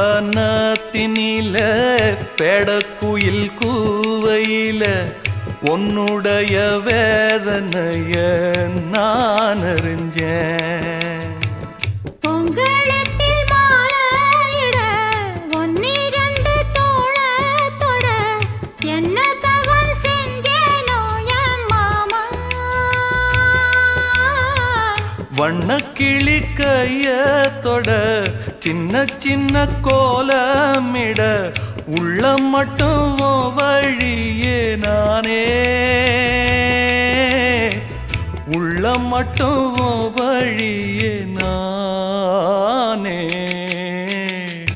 வனத்தினில பெடக்குயில் கூவையில உன்னுடைய வேதனைய நான் அறிஞ்சேன். வண்ணக்கிளி கையத்தொட சின்ன சின்ன கோலமிட உள்ள மட்டும் வழியே நானே உள்ள மட்டும் வழியே நானே.